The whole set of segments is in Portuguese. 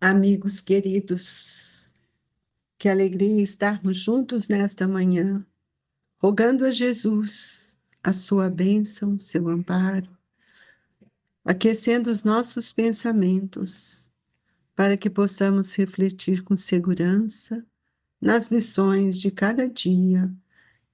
Amigos queridos, que alegria estarmos juntos nesta manhã, rogando a Jesus a sua bênção, seu amparo, aquecendo os nossos pensamentos, para que possamos refletir com segurança nas lições de cada dia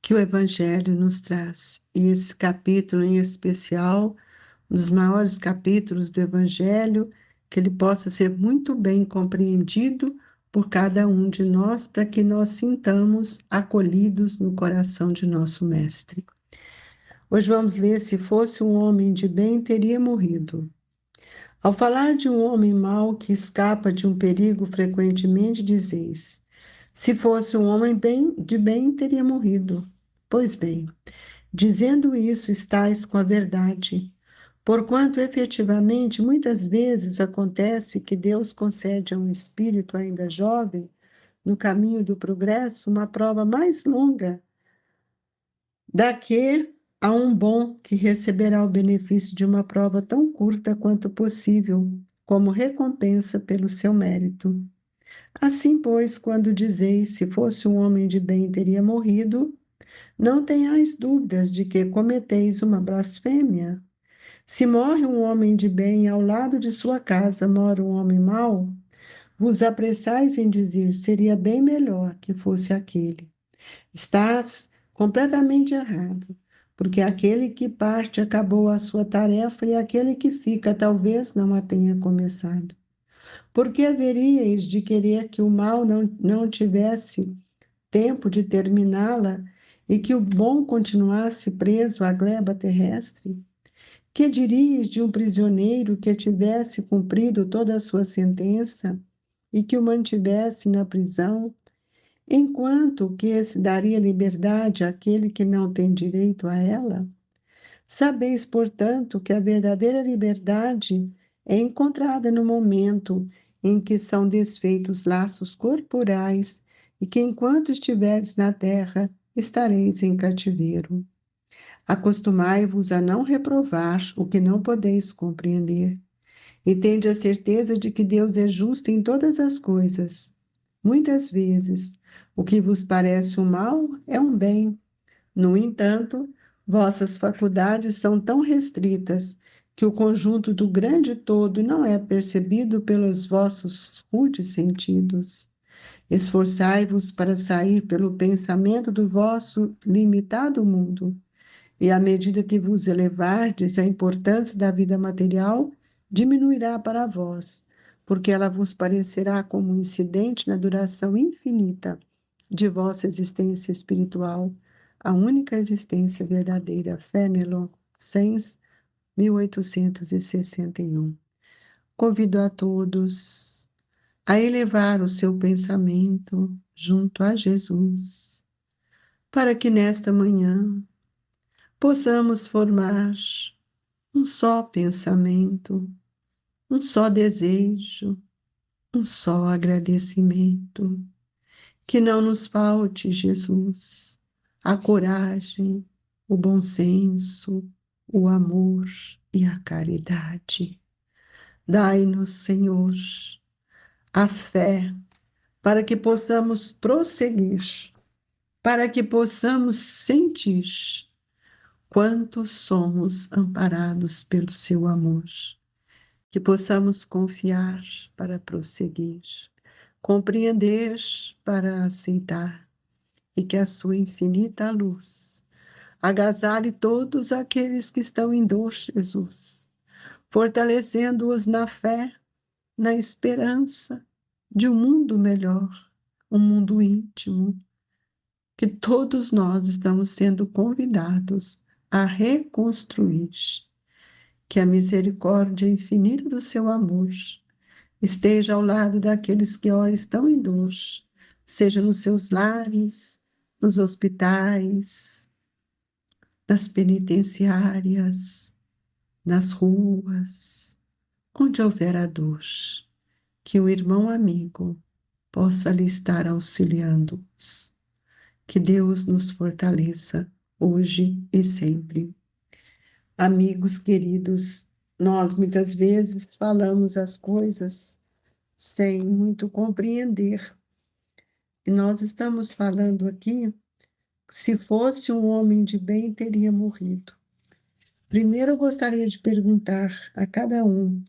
que o Evangelho nos traz. E esse capítulo em especial, um dos maiores capítulos do Evangelho, que ele possa ser muito bem compreendido por cada um de nós, para que nós sintamos acolhidos no coração de nosso Mestre. Hoje vamos ler: se fosse um homem de bem, teria morrido. Ao falar de um homem mau que escapa de um perigo, frequentemente dizeis: se fosse um homem de bem, teria morrido. Pois bem, dizendo isso, estais com a verdade, porquanto efetivamente muitas vezes acontece que Deus concede a um espírito ainda jovem, no caminho do progresso, uma prova mais longa da que a um bom que receberá o benefício de uma prova tão curta quanto possível, como recompensa pelo seu mérito. Assim, pois, quando dizeis: se fosse um homem de bem, teria morrido, não tenhais dúvidas de que cometeis uma blasfêmia. Se morre um homem de bem e ao lado de sua casa mora um homem mau, vos apressais em dizer: seria bem melhor que fosse aquele. Estás completamente errado, porque aquele que parte acabou a sua tarefa e aquele que fica talvez não a tenha começado. Por que haveríeis de querer que o mal não tivesse tempo de terminá-la e que o bom continuasse preso à gleba terrestre? Que dirias de um prisioneiro que tivesse cumprido toda a sua sentença e que o mantivesse na prisão, enquanto que se daria liberdade àquele que não tem direito a ela? Sabeis, portanto, que a verdadeira liberdade é encontrada no momento em que são desfeitos laços corporais e que, enquanto estiveres na terra, estareis em cativeiro. Acostumai-vos a não reprovar o que não podeis compreender, e tende a certeza de que Deus é justo em todas as coisas. Muitas vezes, o que vos parece um mal é um bem. No entanto, vossas faculdades são tão restritas que o conjunto do grande todo não é percebido pelos vossos rudes sentidos. Esforçai-vos para sair pelo pensamento do vosso limitado mundo, e à medida que vos elevardes, a importância da vida material diminuirá para vós, porque ela vos parecerá como um incidente na duração infinita de vossa existência espiritual, a única existência verdadeira. Fénelon, Sens, 1861. Convido a todos a elevar o seu pensamento junto a Jesus, para que nesta manhã possamos formar um só pensamento, um só desejo, um só agradecimento. Que não nos falte, Jesus, a coragem, o bom senso, o amor e a caridade. Dai-nos, Senhor, a fé para que possamos prosseguir, para que possamos sentir quanto somos amparados pelo seu amor, que possamos confiar para prosseguir, compreender para aceitar, e que a sua infinita luz agasalhe todos aqueles que estão em dor, Jesus, fortalecendo-os na fé, na esperança de um mundo melhor, um mundo íntimo, que todos nós estamos sendo convidados a reconstruir. Que a misericórdia infinita do seu amor esteja ao lado daqueles que ora estão em dor, seja nos seus lares, nos hospitais, nas penitenciárias, nas ruas, onde houver a dor, que o irmão amigo possa lhe estar auxiliando-os. Que Deus nos fortaleça hoje e sempre. Amigos queridos, nós muitas vezes falamos as coisas sem muito compreender. E nós estamos falando aqui, se fosse um homem de bem, teria morrido. Primeiro, eu gostaria de perguntar a cada um: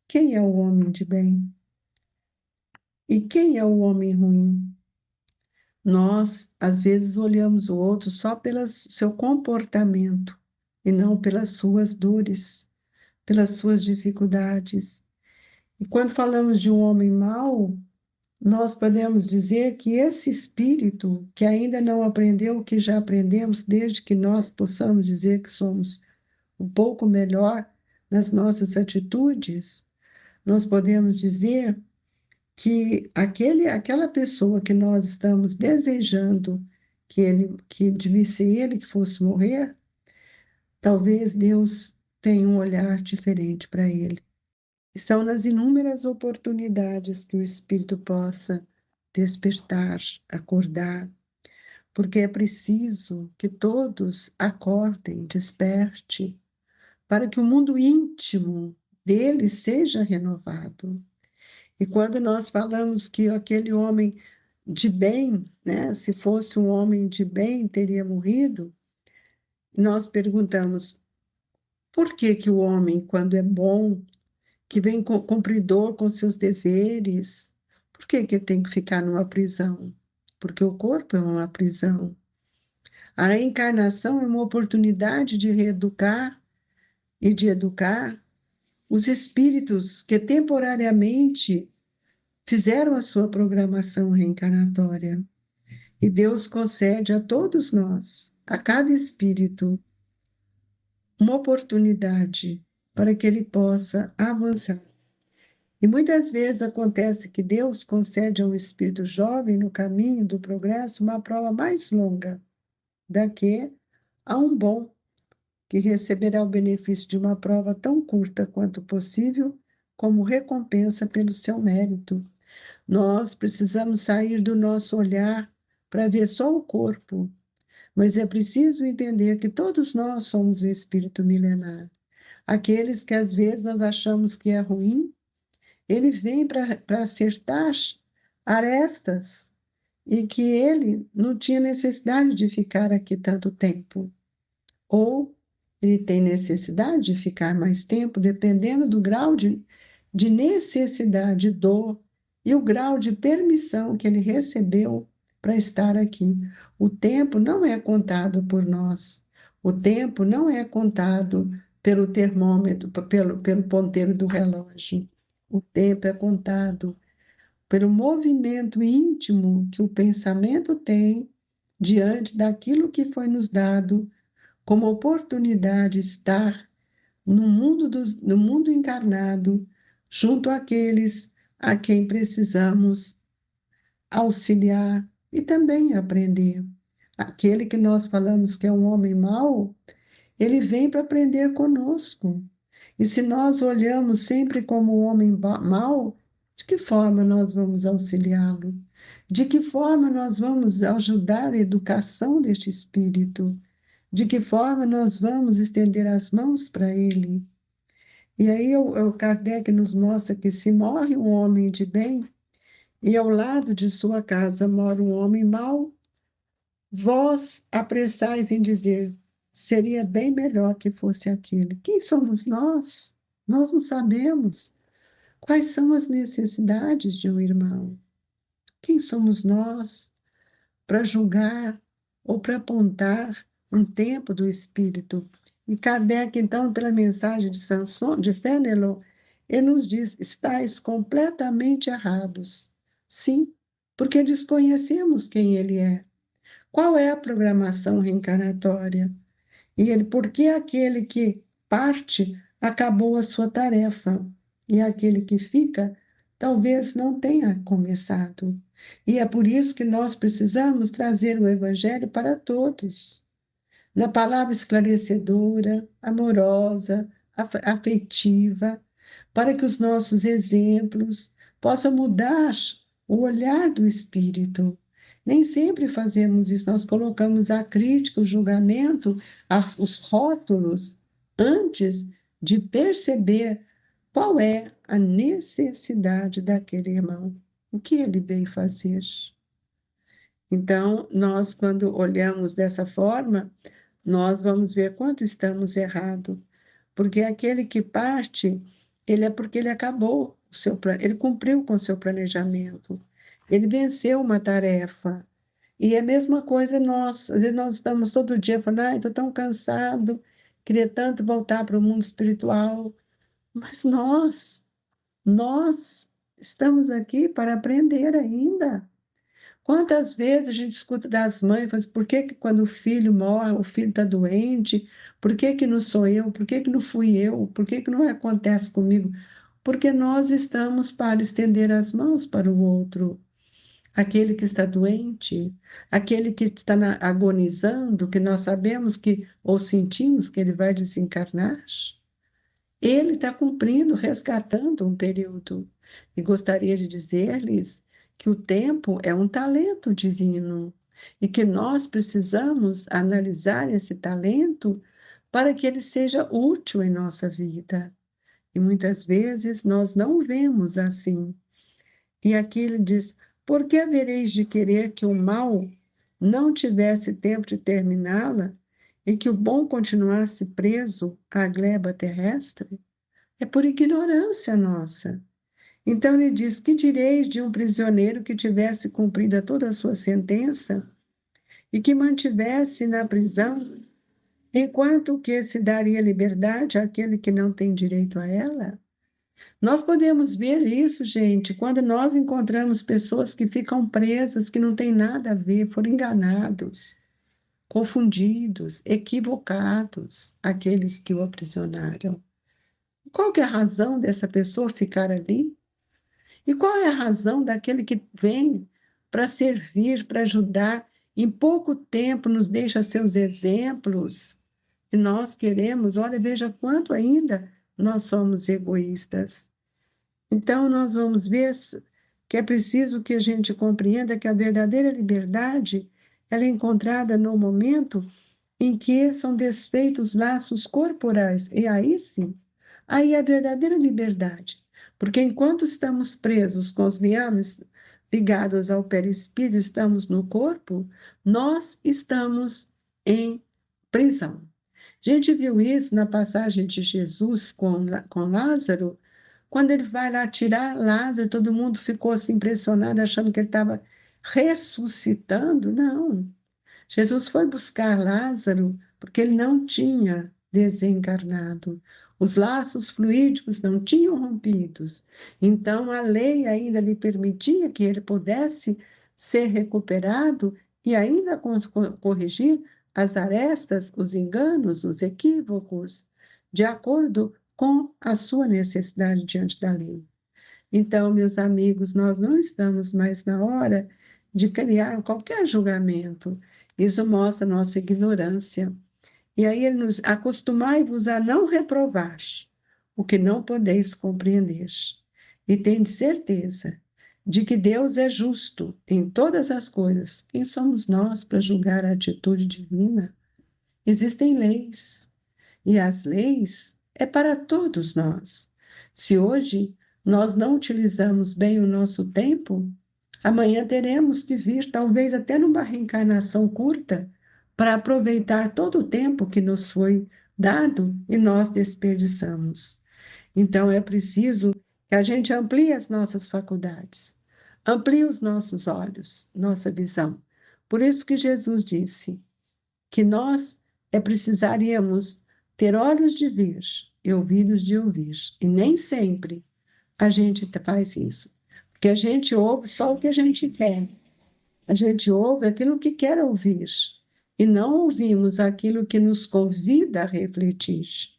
quem é o homem de bem? E quem é o homem ruim? Nós, às vezes, olhamos o outro só pelo seu comportamento e não pelas suas dores, pelas suas dificuldades. E quando falamos de um homem mau, nós podemos dizer que esse espírito que ainda não aprendeu o que já aprendemos, desde que nós possamos dizer que somos um pouco melhor nas nossas atitudes, nós podemos dizer que aquela pessoa que nós estamos desejando que devesse ele que fosse morrer, talvez Deus tenha um olhar diferente para ele. Estão nas inúmeras oportunidades que o Espírito possa despertar, acordar, porque é preciso que todos acordem, desperte, para que o mundo íntimo dele seja renovado. E quando nós falamos que aquele homem de bem, né, se fosse um homem de bem, teria morrido, nós perguntamos, por que que o homem, quando é bom, que vem cumpridor com seus deveres, por que que tem que ficar numa prisão? Porque o corpo é uma prisão. A reencarnação é uma oportunidade de reeducar e de educar os espíritos que temporariamente fizeram a sua programação reencarnatória. E Deus concede a todos nós, a cada espírito, uma oportunidade para que ele possa avançar. E muitas vezes acontece que Deus concede a um espírito jovem no caminho do progresso uma prova mais longa da que a um bom que receberá o benefício de uma prova tão curta quanto possível, como recompensa pelo seu mérito. Nós precisamos sair do nosso olhar para ver só o corpo, mas é preciso entender que todos nós somos um espírito milenar. Aqueles que às vezes nós achamos que é ruim, ele vem para acertar arestas e que ele não tinha necessidade de ficar aqui tanto tempo. Ou ele tem necessidade de ficar mais tempo, dependendo do grau de necessidade, dor e o grau de permissão que ele recebeu para estar aqui. O tempo não é contado por nós. O tempo não é contado pelo termômetro, pelo ponteiro do relógio. O tempo é contado pelo movimento íntimo que o pensamento tem diante daquilo que foi nos dado como oportunidade de estar no mundo encarnado, junto àqueles a quem precisamos auxiliar e também aprender. Aquele que nós falamos que é um homem mau, ele vem para aprender conosco. E se nós olhamos sempre como um homem mau, de que forma nós vamos auxiliá-lo? De que forma nós vamos ajudar a educação deste espírito? De que forma nós vamos estender as mãos para ele? E aí o Kardec nos mostra que se morre um homem de bem e ao lado de sua casa mora um homem mau, vós apressais em dizer, seria bem melhor que fosse aquele. Quem somos nós? Nós não sabemos quais são as necessidades de um irmão. Quem somos nós para julgar ou para apontar um tempo do espírito? E Kardec, então, pela mensagem de Sanson, de Fénelon, ele nos diz: estáis completamente errados. Sim, porque desconhecemos quem ele é. Qual é a programação reencarnatória? E ele, por que aquele que parte acabou a sua tarefa e aquele que fica talvez não tenha começado? E é por isso que nós precisamos trazer o Evangelho para todos, na palavra esclarecedora, amorosa, afetiva, para que os nossos exemplos possam mudar o olhar do espírito. Nem sempre fazemos isso, nós colocamos a crítica, o julgamento, os rótulos, antes de perceber Qual é a necessidade daquele irmão? O que ele veio fazer? Então, nós, quando olhamos dessa forma, nós vamos ver quanto estamos errados. Porque aquele que parte, ele é porque ele acabou o seu ele cumpriu com o seu planejamento. Ele venceu uma tarefa. E é a mesma coisa nós. Às vezes nós estamos todo dia falando, ai, estou tão cansado, queria tanto voltar para o mundo espiritual. Mas nós estamos aqui para aprender ainda. Quantas vezes a gente escuta das mães, fala assim, por que que quando o filho morre, o filho está doente, por que que não sou eu, por que que não fui eu, por que que não acontece comigo? Porque nós estamos para estender as mãos para o outro, aquele que está doente, aquele que está agonizando, que nós sabemos que, ou sentimos que ele vai desencarnar. Ele está cumprindo, resgatando um período. E gostaria de dizer-lhes que o tempo é um talento divino e que nós precisamos analisar esse talento para que ele seja útil em nossa vida. E muitas vezes nós não vemos assim. E aqui ele diz: por que havereis de querer que o mal não tivesse tempo de terminá-la e que o bom continuasse preso à gleba terrestre? É por ignorância nossa. Então ele diz: que direis de um prisioneiro que tivesse cumprida toda a sua sentença e que mantivesse na prisão, enquanto que se daria liberdade àquele que não tem direito a ela? Nós podemos ver isso, gente, quando nós encontramos pessoas que ficam presas, que não têm nada a ver, foram enganados, confundidos, equivocados, aqueles que o aprisionaram. Qual que é a razão dessa pessoa ficar ali? E qual é a razão daquele que vem para servir, para ajudar, em pouco tempo nos deixa seus exemplos? E nós queremos, olha, veja quanto ainda nós somos egoístas. Então, nós vamos ver que é preciso que a gente compreenda que a verdadeira liberdade ela é encontrada no momento em que são desfeitos laços corporais. E aí sim, aí é a verdadeira liberdade. Porque enquanto estamos presos com os liames ligados ao perispírito, estamos no corpo, nós estamos em prisão. A gente viu isso na passagem de Jesus com Lázaro, quando ele vai lá tirar Lázaro, todo mundo ficou assim impressionado, achando que ele estava ressuscitando. Não. Jesus foi buscar Lázaro porque ele não tinha desencarnado. Os laços fluídicos não tinham rompidos. Então, a lei ainda lhe permitia que ele pudesse ser recuperado e ainda corrigir as arestas, os enganos, os equívocos, de acordo com a sua necessidade diante da lei. Então, meus amigos, nós não estamos mais na hora de criar qualquer julgamento. Isso mostra nossa ignorância. E aí ele nos acostumai-vos a não reprovar o que não podeis compreender. E tende certeza de que Deus é justo em todas as coisas. Quem somos nós para julgar a atitude divina? Existem leis, e as leis é para todos nós. Se hoje nós não utilizamos bem o nosso tempo, amanhã teremos que vir, talvez até numa reencarnação curta, para aproveitar todo o tempo que nos foi dado e nós desperdiçamos. Então é preciso que a gente amplie as nossas faculdades, amplie os nossos olhos, nossa visão. Por isso que Jesus disse que nós precisaríamos ter olhos de ver e ouvidos de ouvir. E nem sempre a gente faz isso. Porque a gente ouve só o que a gente quer. A gente ouve aquilo que quer ouvir. E não ouvimos aquilo que nos convida a refletir.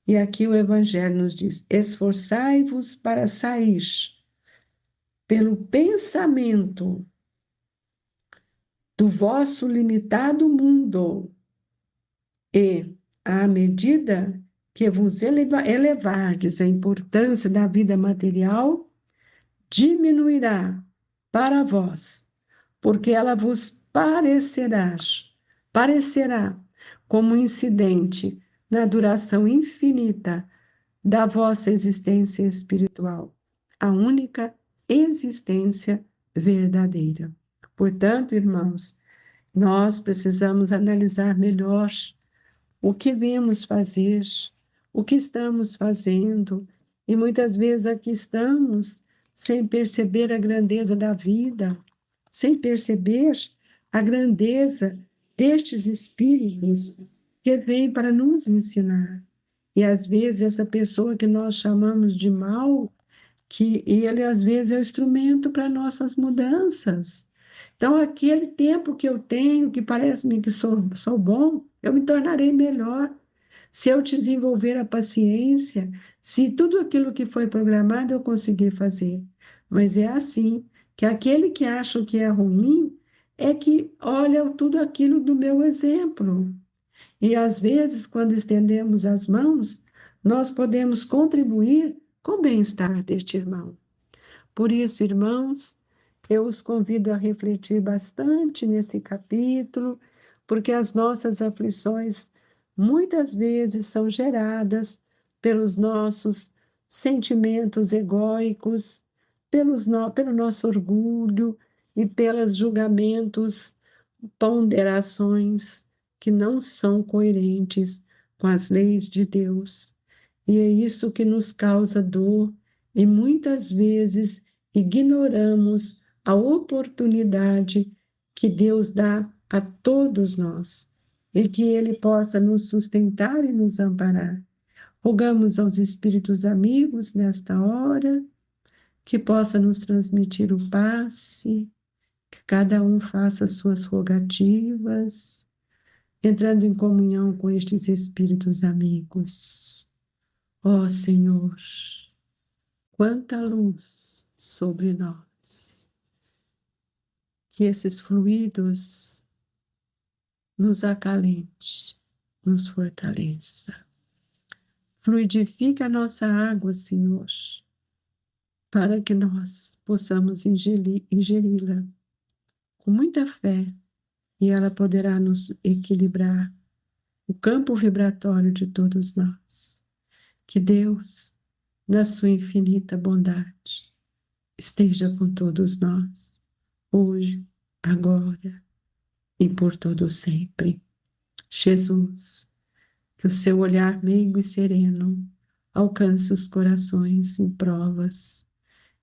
E aqui o Evangelho nos diz: esforçai-vos para sair pelo pensamento do vosso limitado mundo e, à medida que vos elevardes a importância da vida material, diminuirá para vós, porque ela vos parecerá como incidente na duração infinita da vossa existência espiritual, a única existência verdadeira. Portanto, irmãos, nós precisamos analisar melhor o que vemos fazer, o que estamos fazendo, e muitas vezes aqui estamos sem perceber a grandeza da vida, sem perceber a grandeza destes espíritos que vêm para nos ensinar. E às vezes essa pessoa que nós chamamos de mal, que ele às vezes é o instrumento para nossas mudanças. Então, aquele tempo que eu tenho, que parece-me que sou bom, eu me tornarei melhor. Se eu desenvolver a paciência, se tudo aquilo que foi programado eu conseguir fazer. Mas é assim, que aquele que acha que é ruim é que olha tudo aquilo do meu exemplo. E às vezes, quando estendemos as mãos, nós podemos contribuir com o bem-estar deste irmão. Por isso, irmãos, eu os convido a refletir bastante nesse capítulo, porque as nossas aflições muitas vezes são geradas pelos nossos sentimentos egóicos, pelo nosso orgulho e pelos julgamentos, ponderações que não são coerentes com as leis de Deus. E é isso que nos causa dor e muitas vezes ignoramos a oportunidade que Deus dá a todos nós e que Ele possa nos sustentar e nos amparar. Rogamos aos espíritos amigos nesta hora que possa nos transmitir o passe, que cada um faça suas rogativas, entrando em comunhão com estes espíritos amigos. Ó Senhor, quanta luz sobre nós, que esses fluidos nos acalente, nos fortaleça. Fluidifica a nossa água, Senhor, para que nós possamos ingeri-la com muita fé e ela poderá nos equilibrar o campo vibratório de todos nós. Que Deus, na sua infinita bondade, esteja com todos nós, hoje, agora e por todo sempre. Jesus, que o seu olhar meigo e sereno alcance os corações em provas,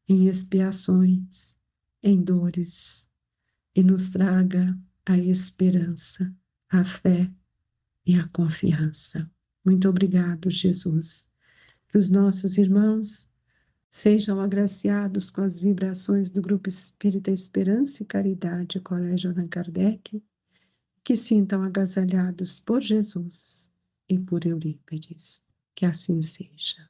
em expiações, em dores, e nos traga a esperança, a fé e a confiança. Muito obrigado, Jesus. Que os nossos irmãos sejam agraciados com as vibrações do Grupo Espírita Esperança e Caridade, Colégio Allan Kardec, que sintam agasalhados por Jesus e por Eurípides. Que assim seja.